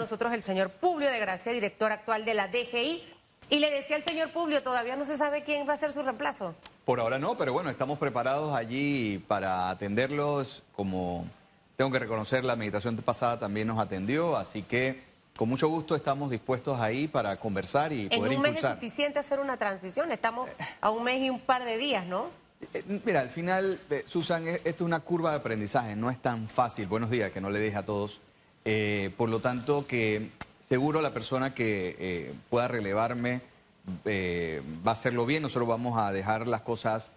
nosotros el señor Publio de Gracia, director actual de la DGI. Y le decía al señor Publio, todavía no se sabe quién va a ser su reemplazo. Por ahora no, pero bueno, estamos preparados allí para atenderlos. Como tengo que reconocer, la administración pasada también nos atendió, así que con mucho gusto estamos dispuestos ahí para conversar y poder impulsar. En un mes es suficiente hacer una transición, estamos a un mes y un par de días, ¿no? Mira, al final, Susan, esto es una curva de aprendizaje, no es tan fácil. Buenos días, que no le deje a todos. Por lo tanto, que seguro la persona que pueda relevarme va a hacerlo bien. Nosotros vamos a dejar las cosas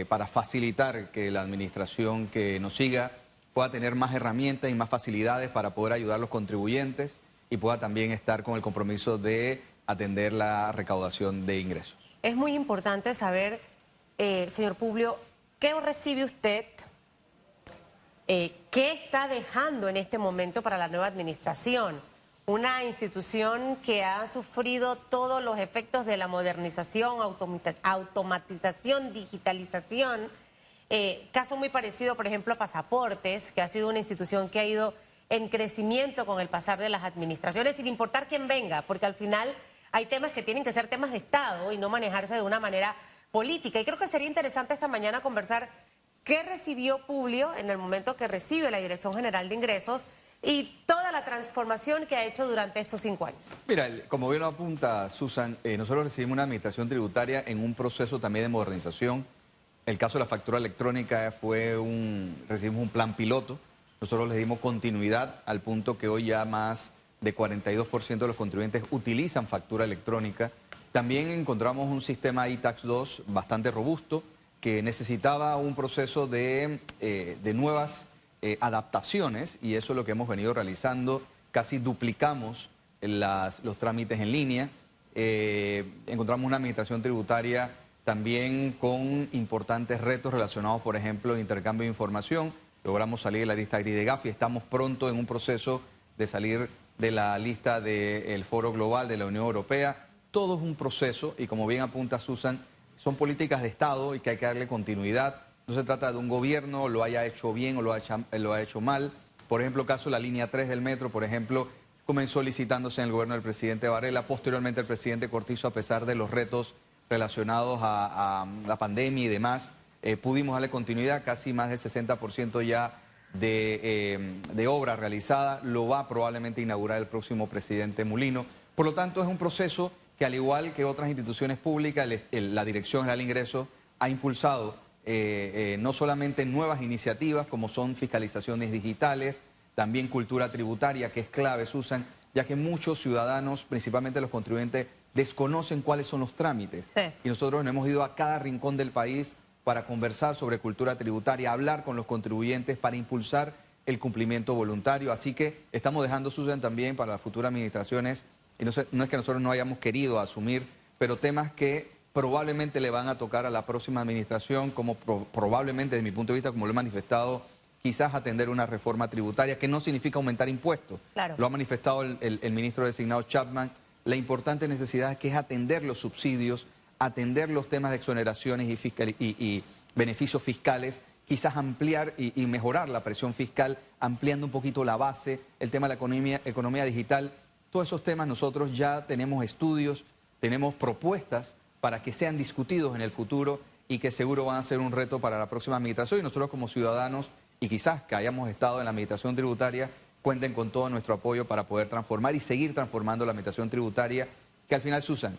para facilitar que la administración que nos siga pueda tener más herramientas y más facilidades para poder ayudar a los contribuyentes y pueda también estar con el compromiso de atender la recaudación de ingresos. Es muy importante saber, señor Publio, ¿qué recibe usted? ¿Qué está dejando en este momento para la nueva administración? Una institución que ha sufrido todos los efectos de la modernización, automatización, digitalización. Caso muy parecido, por ejemplo, a Pasaportes, que ha sido una institución que ha ido en crecimiento con el pasar de las administraciones, sin importar quién venga, porque al final hay temas que tienen que ser temas de Estado y no manejarse de una manera política. Y creo que sería interesante esta mañana conversar qué recibió Publio en el momento que recibe la Dirección General de Ingresos y toda la transformación que ha hecho durante estos 5 años. Mira, como bien lo apunta Susan, nosotros recibimos una administración tributaria en un proceso también de modernización. El caso de la factura electrónica recibimos un plan piloto. Nosotros le dimos continuidad al punto que hoy ya más de 42% de los contribuyentes utilizan factura electrónica. También encontramos un sistema iTax 2 bastante robusto que necesitaba un proceso de nuevas adaptaciones, y eso es lo que hemos venido realizando. Casi duplicamos los trámites en línea. Encontramos una administración tributaria también con importantes retos relacionados, por ejemplo, intercambio de información. Logramos salir de la lista gris de Gafi. Estamos pronto en un proceso de salir de la lista del Foro Global de la Unión Europea. Todo es un proceso y, como bien apunta Susan, son políticas de Estado y que hay que darle continuidad. No se trata de un gobierno, lo haya hecho bien o lo ha hecho mal. Por ejemplo, caso de la línea 3 del metro, por ejemplo, comenzó licitándose en el gobierno del presidente Varela. Posteriormente el presidente Cortizo, a pesar de los retos relacionados a la pandemia y demás, pudimos darle continuidad. Casi más del 60% ya de obra realizada. Lo va probablemente a inaugurar el próximo presidente Mulino. Por lo tanto, es un proceso que, al igual que otras instituciones públicas, la Dirección General de Ingresos ha impulsado no solamente nuevas iniciativas como son fiscalizaciones digitales, también cultura tributaria, que es clave, Susan, ya que muchos ciudadanos, principalmente los contribuyentes, desconocen cuáles son los trámites. Sí. Y nosotros nos hemos ido a cada rincón del país para conversar sobre cultura tributaria, hablar con los contribuyentes para impulsar el cumplimiento voluntario. Así que estamos dejando, Susan, también para las futuras administraciones, y no es que nosotros no hayamos querido asumir, pero temas que probablemente le van a tocar a la próxima administración, como probablemente, desde mi punto de vista, como lo he manifestado, quizás atender una reforma tributaria, que no significa aumentar impuestos. Claro. Lo ha manifestado el ministro designado Chapman. La importante necesidad es que es atender los subsidios, atender los temas de exoneraciones y beneficios fiscales, quizás ampliar y mejorar la presión fiscal, ampliando un poquito la base, el tema de la economía digital. Todos esos temas nosotros ya tenemos estudios, tenemos propuestas para que sean discutidos en el futuro y que seguro van a ser un reto para la próxima administración. Y nosotros, como ciudadanos, y quizás que hayamos estado en la administración tributaria, cuenten con todo nuestro apoyo para poder transformar y seguir transformando la administración tributaria, que al final, Susan,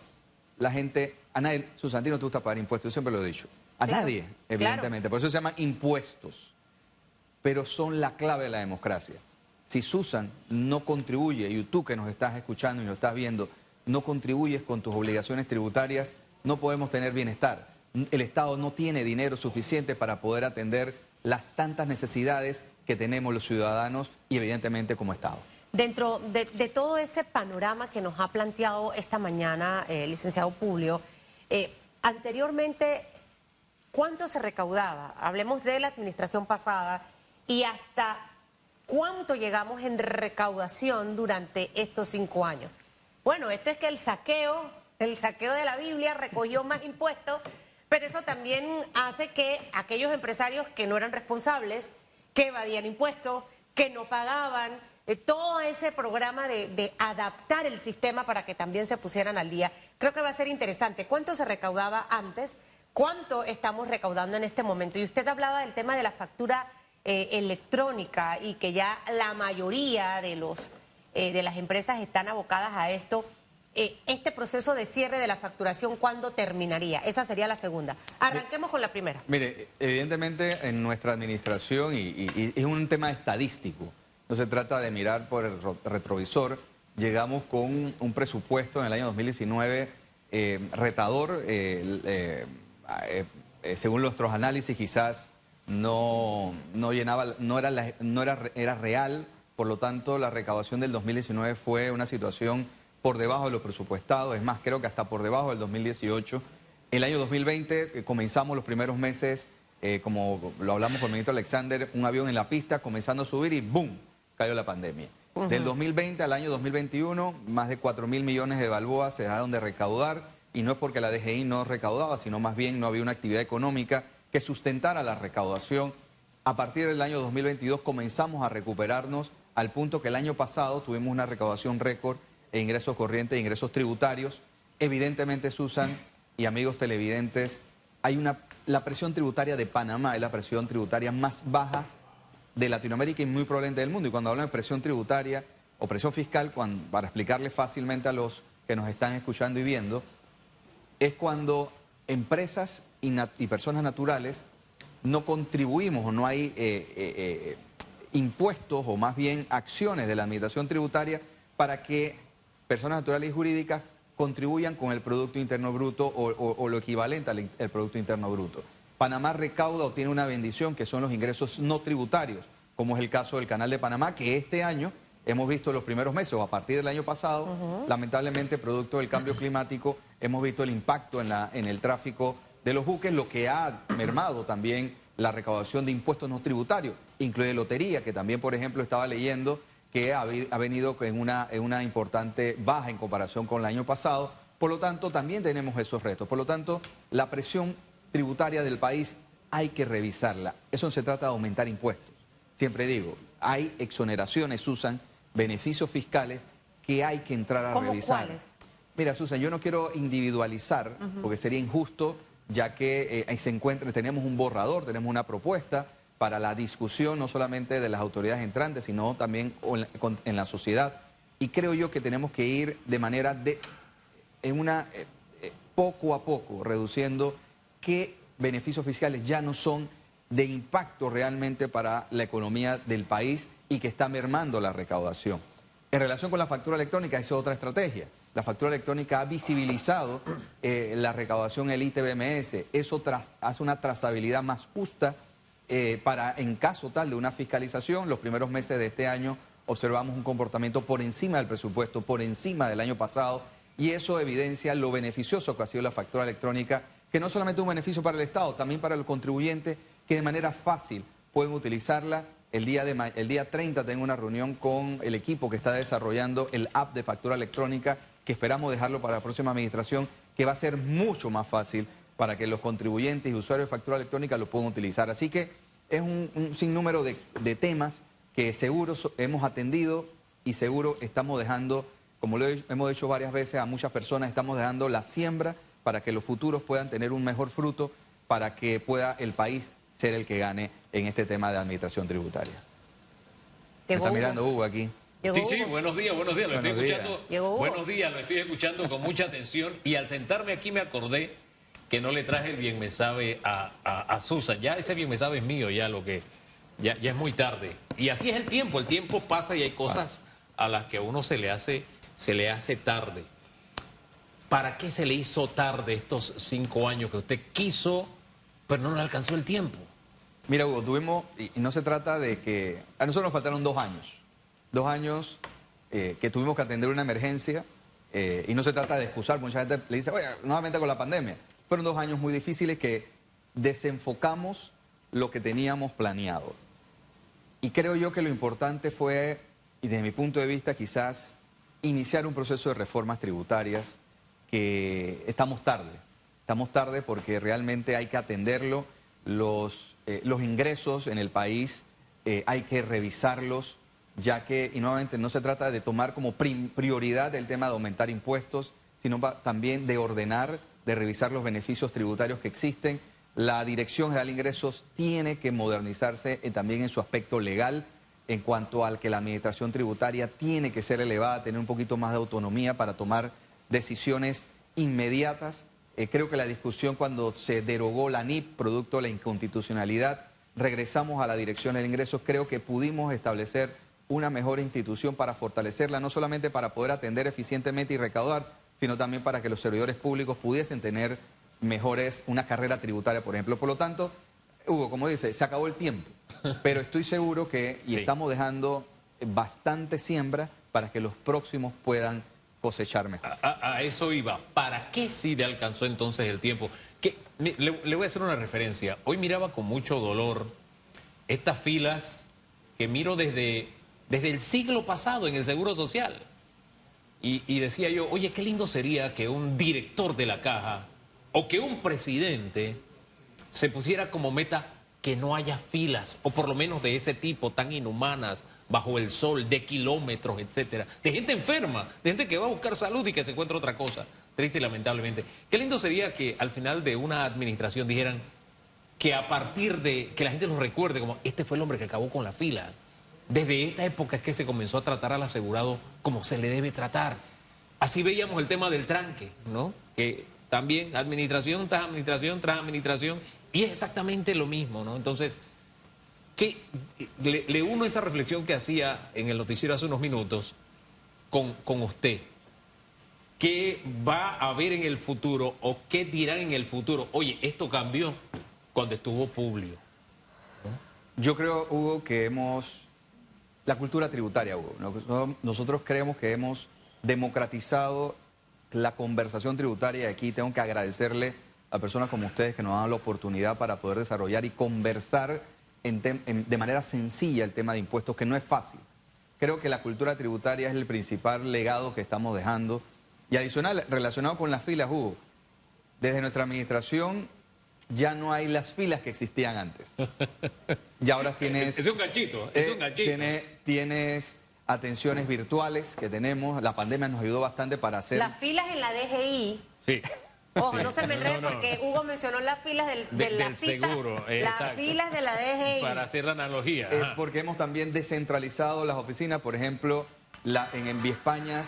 la gente, a nadie, Susan, a ti no te gusta pagar impuestos, yo siempre lo he dicho, a nadie, evidentemente, claro. Por eso se llaman impuestos, pero son la clave de la democracia. Si Susan no contribuye, y tú que nos estás escuchando y nos estás viendo, no contribuyes con tus obligaciones tributarias, no podemos tener bienestar. El Estado no tiene dinero suficiente para poder atender las tantas necesidades que tenemos los ciudadanos y evidentemente como Estado. Dentro de todo ese panorama que nos ha planteado esta mañana, licenciado Publio, anteriormente, ¿cuánto se recaudaba? Hablemos de la administración pasada y hasta cuánto llegamos en recaudación durante estos 5 años. Bueno, esto es que el saqueo de la Biblia recogió más impuestos, pero eso también hace que aquellos empresarios que no eran responsables, que evadían impuestos, que no pagaban, todo ese programa de adaptar el sistema para que también se pusieran al día. Creo que va a ser interesante. ¿Cuánto se recaudaba antes? ¿Cuánto estamos recaudando en este momento? Y usted hablaba del tema de la factura electrónica y que ya la mayoría de las empresas están abocadas a esto. Este proceso de cierre de la facturación, ¿cuándo terminaría? Esa sería la segunda. Arranquemos con la primera. Mire, evidentemente en nuestra administración, y es un tema estadístico, no se trata de mirar por el retrovisor, llegamos con un presupuesto en el año 2019 retador, según nuestros análisis quizás no llenaba, era real, por lo tanto la recaudación del 2019 fue una situación por debajo de lo presupuestado, es más, creo que hasta por debajo del 2018. El año 2020 comenzamos los primeros meses, como lo hablamos con el ministro Alexander, un avión en la pista comenzando a subir y ¡boom!, cayó la pandemia. Del 2020 al año 2021, más de 4.000 millones de balboas se dejaron de recaudar, y no es porque la DGI no recaudaba, sino más bien no había una actividad económica que sustentara la recaudación. A partir del año 2022 comenzamos a recuperarnos al punto que el año pasado tuvimos una recaudación récord en ingresos corrientes e ingresos tributarios. Evidentemente, Susan y amigos televidentes, la presión tributaria de Panamá es la presión tributaria más baja de Latinoamérica y muy probablemente del mundo. Y cuando hablamos de presión tributaria o presión fiscal, para explicarle fácilmente a los que nos están escuchando y viendo, es cuando empresas y personas naturales no contribuimos o no hay impuestos o más bien acciones de la administración tributaria para que personas naturales y jurídicas contribuyan con el Producto Interno Bruto o lo equivalente al Producto Interno Bruto. Panamá recauda o tiene una bendición que son los ingresos no tributarios, como es el caso del Canal de Panamá, que este año hemos visto los primeros meses o a partir del año pasado, lamentablemente producto del cambio climático, hemos visto el impacto en el tráfico de los buques, lo que ha mermado también la recaudación de impuestos no tributarios, incluye lotería, que también, por ejemplo, estaba leyendo que ha venido en una importante baja en comparación con el año pasado. Por lo tanto, también tenemos esos retos. Por lo tanto, la presión tributaria del país hay que revisarla. Eso no se trata de aumentar impuestos. Siempre digo, hay exoneraciones, Susan, beneficios fiscales que hay que entrar a revisar. ¿Cuáles? Mira, Susan, yo no quiero individualizar, porque sería injusto, ya que tenemos un borrador, tenemos una propuesta para la discusión no solamente de las autoridades entrantes, sino también en la sociedad. Y creo yo que tenemos que ir de manera poco a poco, reduciendo qué beneficios fiscales ya no son de impacto realmente para la economía del país y que está mermando la recaudación. En relación con la factura electrónica, esa es otra estrategia. La factura electrónica ha visibilizado la recaudación en el ITBMS. Eso hace una trazabilidad más justa para, en caso tal de una fiscalización, los primeros meses de este año observamos un comportamiento por encima del presupuesto, por encima del año pasado, y eso evidencia lo beneficioso que ha sido la factura electrónica, que no solamente es un beneficio para el Estado, también para el contribuyente, que de manera fácil pueden utilizarla. El día 30 tengo una reunión con el equipo que está desarrollando el app de factura electrónica, que esperamos dejarlo para la próxima administración, que va a ser mucho más fácil para que los contribuyentes y usuarios de factura electrónica lo puedan utilizar. Así que es un sinnúmero de temas que seguro hemos atendido y seguro estamos dejando, como lo hemos dicho varias veces a muchas personas, estamos dejando la siembra para que los futuros puedan tener un mejor fruto, para que pueda el país ser el que gane en este tema de administración tributaria. Me está mirando Hugo aquí. Sí, buenos días, lo estoy escuchando. Buenos días, lo estoy escuchando con mucha atención y al sentarme aquí me acordé que no le traje el bien me sabe a Susan. Ya ese bien me sabe es mío, ya es muy tarde. Y así es el tiempo pasa y hay cosas a las que a uno se le hace tarde. ¿Para qué se le hizo tarde estos 5 años que usted quiso, pero no le alcanzó el tiempo? Mira, Hugo, y no se trata de que... A nosotros nos faltaron 2 años. 2 años que tuvimos que atender una emergencia, y no se trata de excusar, mucha gente le dice, oye, nuevamente con la pandemia. Fueron 2 años muy difíciles que desenfocamos lo que teníamos planeado. Y creo yo que lo importante fue, y desde mi punto de vista quizás, iniciar un proceso de reformas tributarias que estamos tarde porque realmente hay que atenderlo. Los ingresos en el país hay que revisarlos ya que, y nuevamente, no se trata de tomar como prioridad el tema de aumentar impuestos, sino también de ordenar, de revisar los beneficios tributarios que existen. La Dirección General de Ingresos tiene que modernizarse también en su aspecto legal, en cuanto al que la administración tributaria tiene que ser elevada, tener un poquito más de autonomía para tomar decisiones inmediatas. Creo que la discusión cuando se derogó la NIP, producto de la inconstitucionalidad, regresamos a la Dirección de Ingresos, creo que pudimos establecer una mejor institución para fortalecerla, no solamente para poder atender eficientemente y recaudar, sino también para que los servidores públicos pudiesen tener una carrera tributaria, por ejemplo. Por lo tanto, Hugo, como dice, se acabó el tiempo, pero estoy seguro que, y estamos dejando bastante siembra para que los próximos puedan cosechar mejor. A eso iba. ¿Para qué sí le alcanzó entonces el tiempo? Le voy a hacer una referencia. Hoy miraba con mucho dolor estas filas que miro desde el siglo pasado en el Seguro Social. Y decía yo, oye, qué lindo sería que un director de la caja o que un presidente se pusiera como meta que no haya filas, o por lo menos de ese tipo, tan inhumanas, bajo el sol, de kilómetros, etcétera, de gente enferma, de gente que va a buscar salud y que se encuentra otra cosa, triste y lamentablemente. Qué lindo sería que al final de una administración dijeran que a partir de que la gente los recuerde como, este fue el hombre que acabó con la fila. Desde esta época es que se comenzó a tratar al asegurado como se le debe tratar. Así veíamos el tema del tranque, ¿no? Que también administración tras administración tras administración, y es exactamente lo mismo, ¿no? Entonces, le uno esa reflexión que hacía en el noticiero hace unos minutos con usted. ¿Qué va a haber en el futuro o qué dirán en el futuro? Oye, esto cambió cuando estuvo Publio, ¿no? Yo creo, Hugo, que la cultura tributaria, Hugo. Nosotros creemos que hemos democratizado la conversación tributaria, y aquí tengo que agradecerle a personas como ustedes que nos dan la oportunidad para poder desarrollar y conversar de manera sencilla el tema de impuestos, que no es fácil. Creo que la cultura tributaria es el principal legado que estamos dejando. Y adicional, relacionado con las filas, Hugo, desde nuestra administración ya no hay las filas que existían antes. Y ahora tienes... Es un ganchito, es un ganchito. Tienes atenciones virtuales que tenemos. La pandemia nos ayudó bastante para hacer... Las filas en la DGI. Sí. Ojo, no se me enrede porque Hugo mencionó las filas del seguro. Las filas de la DGI. Para hacer la analogía. Porque hemos también descentralizado las oficinas. Por ejemplo, en Enviespaña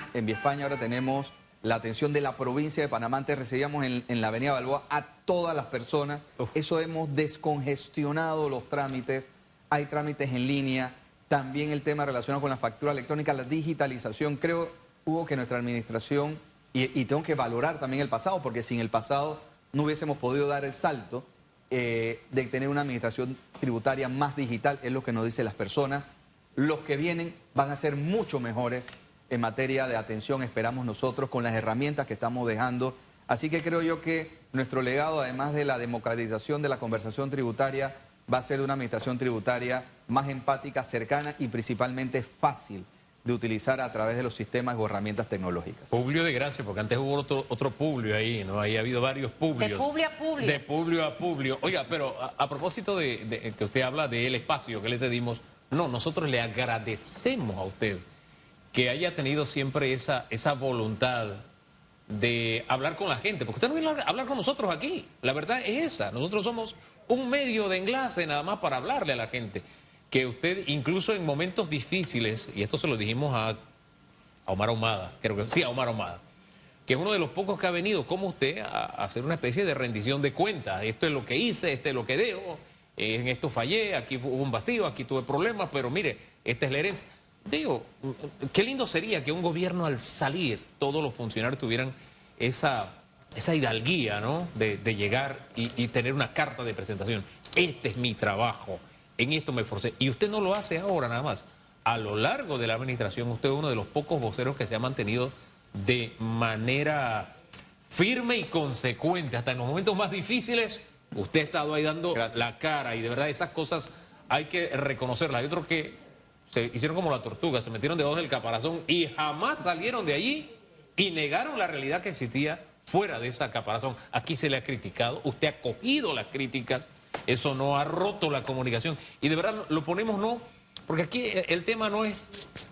ahora tenemos la atención de la provincia de Panamá. Antes recibíamos en la avenida Balboa a todas las personas. Eso hemos descongestionado los trámites. Hay trámites en línea. También el tema relacionado con la factura electrónica, la digitalización. Creo, Hugo, que nuestra administración... Y tengo que valorar también el pasado, porque sin el pasado no hubiésemos podido dar el salto de tener una administración tributaria más digital, es lo que nos dicen las personas. Los que vienen van a ser mucho mejores en materia de atención, esperamos nosotros, con las herramientas que estamos dejando. Así que creo yo que nuestro legado, además de la democratización de la conversación tributaria, va a ser de una administración tributaria más empática, cercana y principalmente fácil de utilizar a través de los sistemas o herramientas tecnológicas. Publio de gracia, porque antes hubo otro Publio ahí, ¿no? Ahí ha habido varios Publios. De Publio a Publio. De Publio a Publio. Oiga, pero a propósito de que usted habla del espacio que le cedimos, no, nosotros le agradecemos a usted que haya tenido siempre esa voluntad de hablar con la gente, porque usted no viene a hablar con nosotros aquí. La verdad es esa. Nosotros somos un medio de enlace nada más para hablarle a la gente. Que usted, incluso en momentos difíciles, y esto se lo dijimos a Omar Ahumada, creo que sí, a Omar Ahumada, que es uno de los pocos que ha venido, como usted, a hacer una especie de rendición de cuentas. Esto es lo que hice, esto es lo que debo, en esto fallé, aquí hubo un vacío, aquí tuve problemas, pero mire, esta es la herencia. Digo, qué lindo sería que un gobierno al salir, todos los funcionarios tuvieran esa hidalguía, ¿no? De llegar y tener una carta de presentación. Este es mi trabajo. En esto me esforcé. Y usted no lo hace ahora nada más. A lo largo de la administración, usted es uno de los pocos voceros que se ha mantenido de manera firme y consecuente. Hasta en los momentos más difíciles, usted ha estado ahí dando la cara. Y de verdad esas cosas hay que reconocerlas. Hay otros que se hicieron como la tortuga, se metieron debajo del caparazón y jamás salieron de allí y negaron la realidad que existía fuera de esa caparazón. Aquí se le ha criticado, usted ha cogido las críticas. Eso no ha roto la comunicación. Y de verdad lo ponemos no Porque aquí el tema no es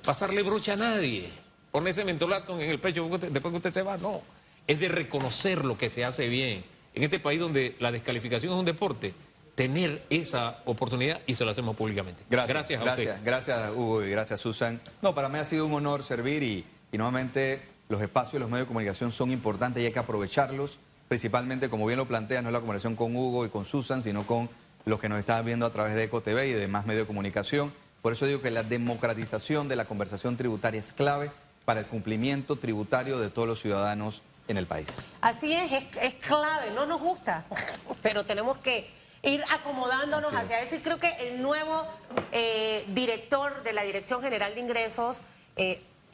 pasarle brocha a nadie, ponerse mentolato en el pecho después que usted se va, no. Es de reconocer lo que se hace bien. En este país donde la descalificación es un deporte, tener esa oportunidad y se lo hacemos públicamente. Gracias a usted. Gracias, Hugo, y gracias, Susan. No, para mí ha sido un honor servir y nuevamente los espacios de los medios de comunicación son importantes y hay que aprovecharlos, principalmente, como bien lo plantea, no es la conversación con Hugo y con Susan, sino con los que nos están viendo a través de EcoTV y demás medios de comunicación. Por eso digo que la democratización de la conversación tributaria es clave para el cumplimiento tributario de todos los ciudadanos en el país. Así es clave, no nos gusta, pero tenemos que ir acomodándonos hacia eso y creo que el nuevo director de la Dirección General de Ingresos,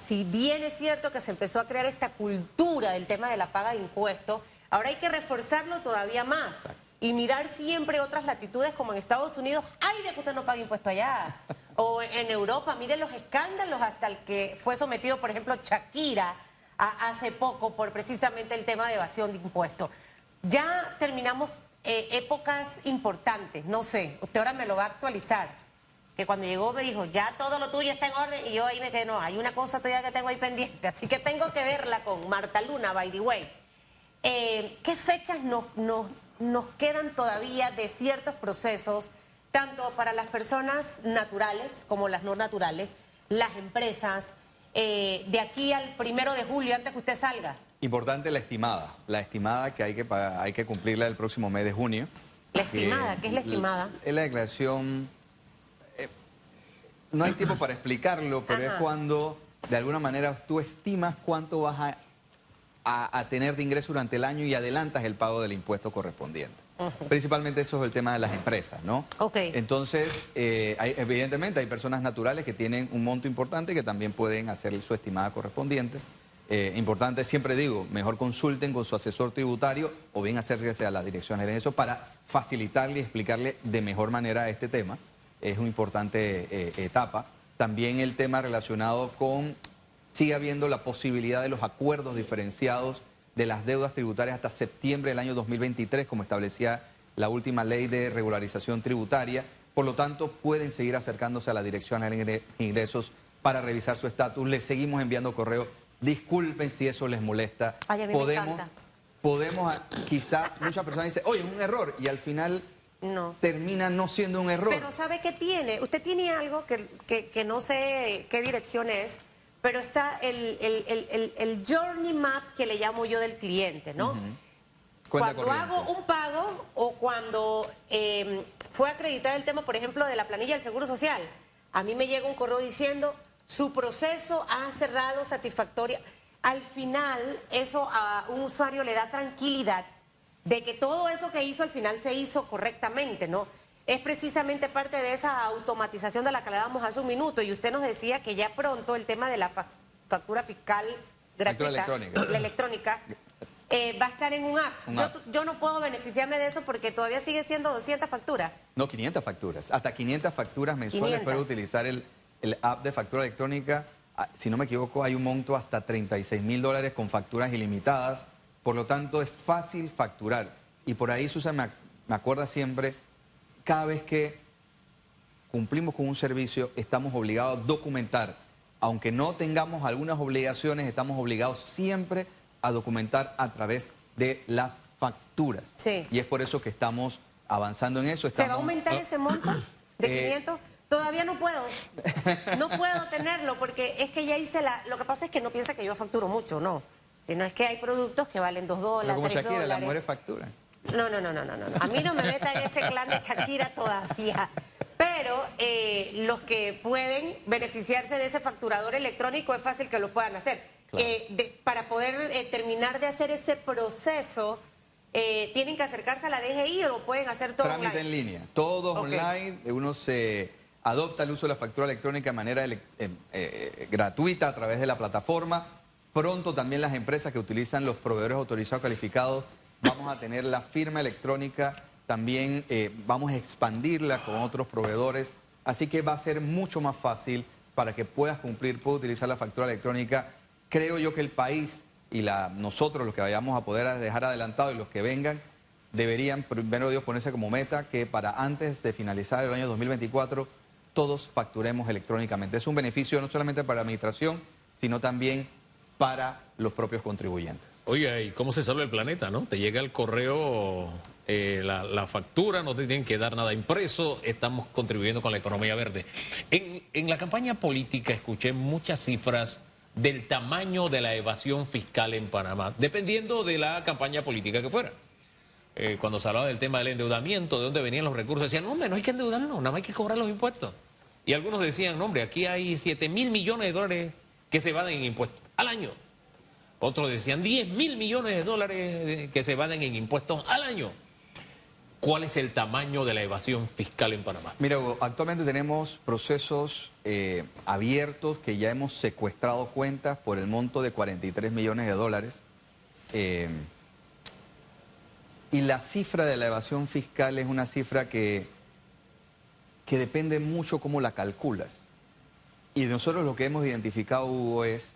si bien es cierto que se empezó a crear esta cultura del tema de la paga de impuestos, ahora hay que reforzarlo todavía más. Exacto. Y mirar siempre otras latitudes como en Estados Unidos, ¡ay de que usted no pague impuesto allá! O en Europa, miren los escándalos hasta el que fue sometido, por ejemplo, Shakira hace poco por precisamente el tema de evasión de impuestos. Ya terminamos épocas importantes, no sé, usted ahora me lo va a actualizar, que cuando llegó me dijo, ya todo lo tuyo está en orden, y yo ahí me quedé, no, hay una cosa todavía que tengo ahí pendiente, así que tengo que verla con Marta Luna, by the way. ¿Qué fechas nos quedan todavía de ciertos procesos, tanto para las personas naturales como las no naturales, las empresas, de aquí al 1 de julio, antes que usted salga? Importante la estimada que hay que cumplirla el próximo mes de junio. ¿La estimada? ¿Qué es la estimada? Es la declaración, no hay tiempo para explicarlo, pero es cuando de alguna manera tú estimas cuánto vas a tener de ingreso durante el año y adelantas el pago del impuesto correspondiente. Principalmente eso es el tema de las empresas, ¿no? Entonces, evidentemente hay personas naturales que tienen un monto importante que también pueden hacer su estimada correspondiente. Importante, siempre digo, mejor consulten con su asesor tributario o bien acérquense a la dirección de eso para facilitarle y explicarle de mejor manera este tema. Es una importante etapa. También el tema relacionado con... Sigue habiendo la posibilidad de los acuerdos diferenciados de las deudas tributarias hasta septiembre del año 2023, como establecía la última ley de regularización tributaria. Por lo tanto, pueden seguir acercándose a la Dirección de Ingresos para revisar su estatus. Les seguimos enviando correo. Disculpen si eso les molesta. Ay, a mí me encanta. Podemos, quizás muchas personas dicen, oye, es un error, y al final termina no siendo un error. Pero ¿sabe qué tiene? Usted tiene algo que no sé qué dirección es, pero está el journey map que le llamo yo del cliente, ¿no? Cuando hago un pago o cuando fue a acreditar el tema, por ejemplo, de la planilla del Seguro Social, a mí me llega un correo diciendo, su proceso ha cerrado satisfactoria. Al final, eso a un usuario le da tranquilidad de que todo eso que hizo al final se hizo correctamente, ¿no? Es precisamente parte de esa automatización de la que le damos hace un minuto. Y usted nos decía que ya pronto el tema de la factura fiscal gratuita, la electrónica, va a estar en un app. Yo no puedo beneficiarme de eso porque todavía sigue siendo 200 facturas. No, 500 facturas. Hasta 500 facturas mensuales para utilizar el app de factura electrónica. Si no me equivoco, hay un monto hasta $36.000 con facturas ilimitadas. Por lo tanto, es fácil facturar. Y por ahí, Susan, me acuerda siempre... Cada vez que cumplimos con un servicio, estamos obligados a documentar. Aunque no tengamos algunas obligaciones, estamos obligados siempre a documentar a través de las facturas. Sí. Y es por eso que estamos avanzando en eso. ¿Se va a aumentar ese monto de 500? Todavía no puedo. No puedo tenerlo porque es que ya hice Lo que pasa es que no piensa que yo facturo mucho, no. Sino es que hay productos que valen $2, pero como $3. Shakira, las mujeres facturan. No. A mí no me meta en ese clan de Shakira todavía. Pero los que pueden beneficiarse de ese facturador electrónico es fácil que lo puedan hacer. Claro. Para poder terminar de hacer ese proceso, ¿tienen que acercarse a la DGI o lo pueden hacer todo online? Trámite en línea, todo online. Uno se adopta el uso de la factura electrónica de manera gratuita a través de la plataforma. Pronto también las empresas que utilizan los proveedores autorizados calificados vamos a tener la firma electrónica, también vamos a expandirla con otros proveedores, así que va a ser mucho más fácil para que puedas puedas utilizar la factura electrónica. Creo yo que el país y nosotros, los que vayamos a poder dejar adelantado y los que vengan, deberían, primero Dios, ponerse como meta que para antes de finalizar el año 2024 todos facturemos electrónicamente. Es un beneficio no solamente para la administración, sino también para los propios contribuyentes. Oiga, ¿y cómo se salva el planeta, no? Te llega el correo, la factura, no te tienen que dar nada impreso, estamos contribuyendo con la economía verde. En la campaña política escuché muchas cifras del tamaño de la evasión fiscal en Panamá, dependiendo de la campaña política que fuera. Cuando se hablaba del tema del endeudamiento, de dónde venían los recursos, decían, no, hombre, no hay que endeudarnos, nada más hay que cobrar los impuestos. Y algunos decían, no, hombre, aquí hay 7.000 millones de dólares que se evaden en impuestos al año. Otros decían 10.000 millones de dólares que se evaden en impuestos al año. ¿Cuál es el tamaño de la evasión fiscal en Panamá? Mira, Hugo, actualmente tenemos procesos abiertos que ya hemos secuestrado cuentas por el monto de 43 millones de dólares. Y la cifra de la evasión fiscal es una cifra que depende mucho cómo la calculas. Y nosotros lo que hemos identificado, Hugo, es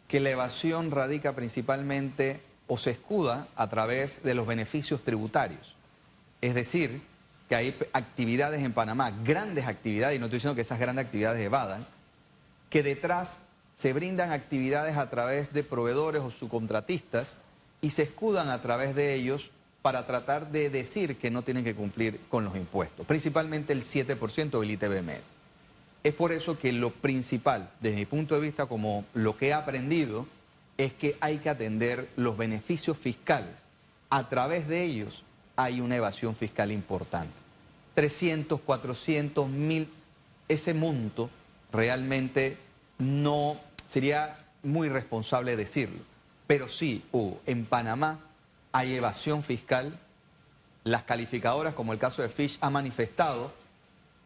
que la evasión radica principalmente o se escuda a través de los beneficios tributarios. Es decir, que hay actividades en Panamá, grandes actividades, y no estoy diciendo que esas grandes actividades evadan, que detrás se brindan actividades a través de proveedores o subcontratistas y se escudan a través de ellos para tratar de decir que no tienen que cumplir con los impuestos, principalmente el 7% del ITBMS. Es por eso que lo principal, desde mi punto de vista, como lo que he aprendido, es que hay que atender los beneficios fiscales. A través de ellos hay una evasión fiscal importante. 300, 400 mil, ese monto realmente no sería muy irresponsable decirlo. Pero sí, Hugo, en Panamá hay evasión fiscal. Las calificadoras, como el caso de Fitch, ha manifestado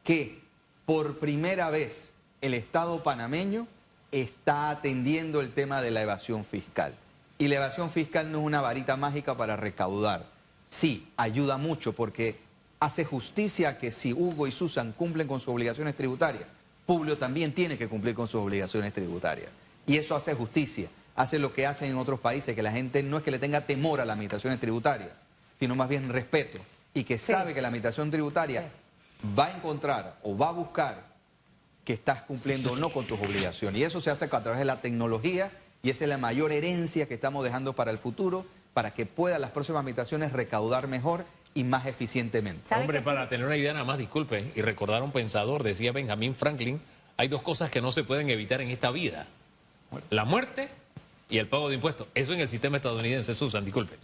que por primera vez el Estado panameño está atendiendo el tema de la evasión fiscal. Y la evasión fiscal no es una varita mágica para recaudar. Sí, ayuda mucho porque hace justicia que si Hugo y Susan cumplen con sus obligaciones tributarias, Publio también tiene que cumplir con sus obligaciones tributarias. Y eso hace justicia. Hace lo que hacen en otros países, que la gente no es que le tenga temor a las administraciones tributarias, sino más bien respeto, y que sabe que la administración tributaria va a encontrar o va a buscar que estás cumpliendo o no con tus obligaciones. Y eso se hace a través de la tecnología, y esa es la mayor herencia que estamos dejando para el futuro, para que puedan las próximas administraciones recaudar mejor y más eficientemente. Hombre, para tener una idea nada más, disculpe, y recordar a un pensador, decía Benjamin Franklin, hay dos cosas que no se pueden evitar en esta vida: la muerte y el pago de impuestos. Eso en el sistema estadounidense, Susan, disculpe.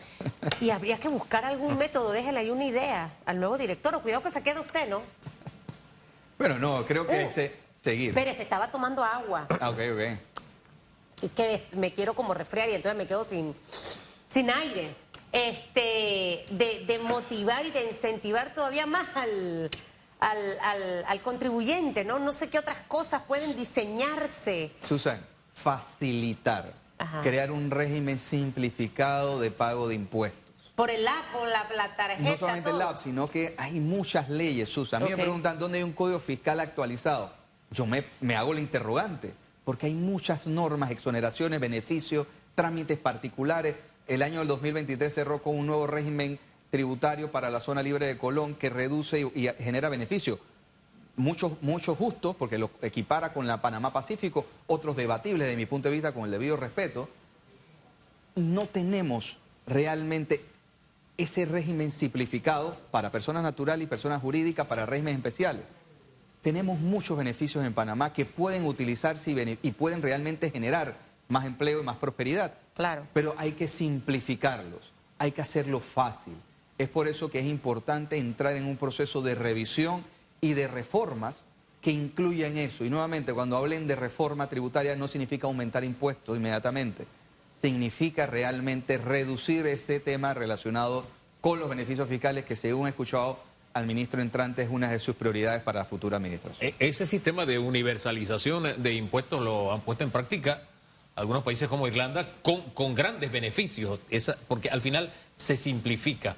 Y habría que buscar algún método, déjele ahí una idea al nuevo director, o cuidado que se quede usted, ¿no? Bueno, no, creo que es seguir. Espere, se estaba tomando agua. Ah, ok. Y que me quiero como resfriar y entonces me quedo sin aire. De motivar y de incentivar todavía más al contribuyente, ¿no? No sé qué otras cosas pueden diseñarse. Susan, facilitar. Ajá. Crear un régimen simplificado de pago de impuestos. Por el app, por la tarjeta. No solamente todo. El app, sino que hay muchas leyes, Susan. A mí me preguntan dónde hay un código fiscal actualizado. Yo me hago el interrogante, porque hay muchas normas, exoneraciones, beneficios, trámites particulares. El año del 2023 cerró con un nuevo régimen tributario para la zona libre de Colón que reduce y genera beneficios. Muchos justos, porque lo equipara con la Panamá Pacífico, otros debatibles de mi punto de vista con el debido respeto. No tenemos realmente ese régimen simplificado para personas naturales y personas jurídicas, para regímenes especiales. Tenemos muchos beneficios en Panamá que pueden utilizarse y pueden realmente generar más empleo y más prosperidad. Claro. Pero hay que simplificarlos, hay que hacerlo fácil. Es por eso que es importante entrar en un proceso de revisión y de reformas que incluyan eso. Y nuevamente, cuando hablen de reforma tributaria no significa aumentar impuestos inmediatamente. Significa realmente reducir ese tema relacionado con los beneficios fiscales que, según he escuchado al ministro entrante, es una de sus prioridades para la futura administración. Ese sistema de universalización de impuestos lo han puesto en práctica algunos países como Irlanda con grandes beneficios, porque al final se simplifica.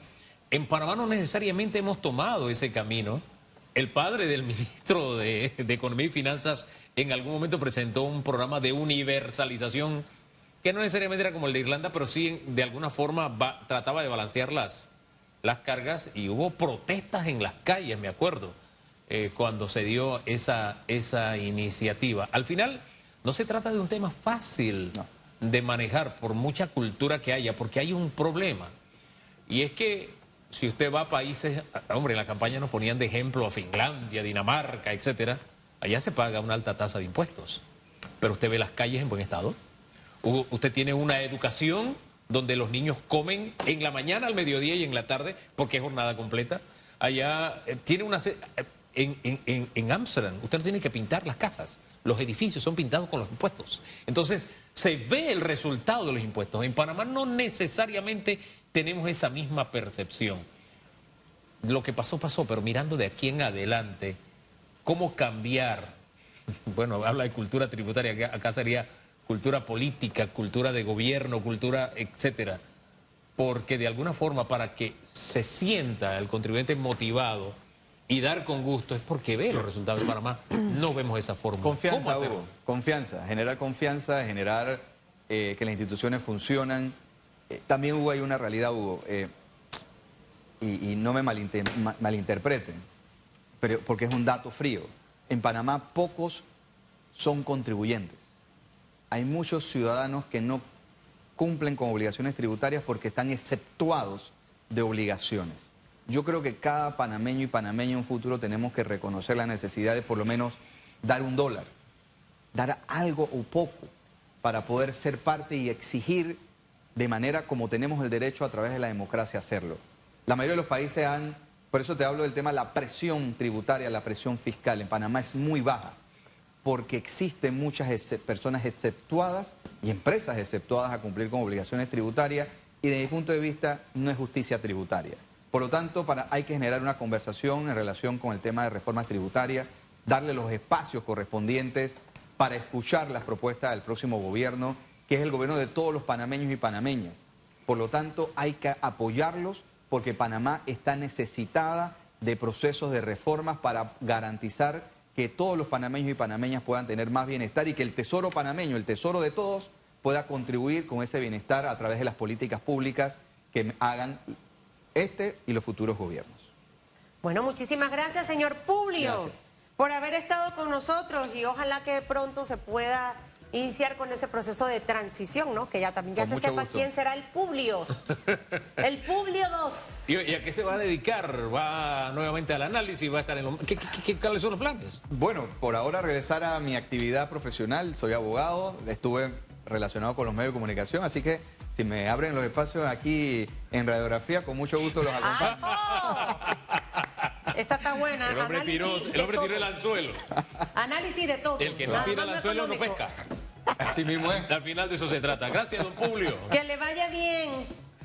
En Panamá no necesariamente hemos tomado ese camino. El padre del ministro de Economía y Finanzas en algún momento presentó un programa de universalización que no necesariamente era como el de Irlanda, pero sí de alguna forma trataba de balancear las cargas, y hubo protestas en las calles, me acuerdo. cuando se dio esa iniciativa. Al final, no se trata de un tema fácil de manejar por mucha cultura que haya, porque hay un problema. Y es que si usted va a países, hombre, en la campaña nos ponían de ejemplo a Finlandia, Dinamarca, etcétera, allá se paga una alta tasa de impuestos. Pero usted ve las calles en buen estado. Usted tiene una educación donde los niños comen en la mañana, al mediodía y en la tarde, porque es jornada completa. Allá tiene una... En Ámsterdam usted no tiene que pintar las casas. Los edificios son pintados con los impuestos. Entonces, se ve el resultado de los impuestos. En Panamá no necesariamente tenemos esa misma percepción. Lo que pasó, pasó, pero mirando de aquí en adelante, ¿cómo cambiar? Bueno, habla de cultura tributaria, acá sería cultura política, cultura de gobierno, cultura, etcétera. Porque de alguna forma, para que se sienta el contribuyente motivado y dar con gusto, es porque ve los resultados de Panamá. No vemos esa forma. Confianza, Hugo. Confianza. Generar confianza, generar que las instituciones funcionan. También, Hugo, hay una realidad, Hugo, y no me malinterpreten, pero porque es un dato frío. En Panamá pocos son contribuyentes. Hay muchos ciudadanos que no cumplen con obligaciones tributarias porque están exceptuados de obligaciones. Yo creo que cada panameño y panameña en un futuro tenemos que reconocer la necesidad de por lo menos dar $1, dar algo o poco para poder ser parte y exigir de manera como tenemos el derecho a través de la democracia hacerlo. La mayoría de los países por eso te hablo del tema, la presión tributaria, la presión fiscal. En Panamá es muy baja porque existen muchas personas exceptuadas y empresas exceptuadas a cumplir con obligaciones tributarias y desde mi punto de vista no es justicia tributaria. Por lo tanto, hay que generar una conversación en relación con el tema de reformas tributarias, darle los espacios correspondientes para escuchar las propuestas del próximo gobierno, que es el gobierno de todos los panameños y panameñas. Por lo tanto, hay que apoyarlos porque Panamá está necesitada de procesos de reformas para garantizar que todos los panameños y panameñas puedan tener más bienestar y que el tesoro panameño, el tesoro de todos, pueda contribuir con ese bienestar a través de las políticas públicas que hagan este y los futuros gobiernos. Bueno, muchísimas gracias, señor Publio, por haber estado con nosotros y ojalá que pronto se pueda iniciar con ese proceso de transición, ¿no? Que ya también se sepa quién será el Publio. El Publio 2. ¿Y a qué se va a dedicar? ¿Va nuevamente al análisis? ¿Va a estar en los... ¿Cuáles son los planes? Bueno, por ahora regresar a mi actividad profesional. Soy abogado, estuve relacionado con los medios de comunicación, así que si me abren los espacios aquí en Radiografía, con mucho gusto los acompaño. Esta está buena. El hombre tiró el anzuelo. Análisis de todo. El que no tira el anzuelo no pesca. Así mismo es. Al final de eso se trata. Gracias, don Publio. Que le vaya bien.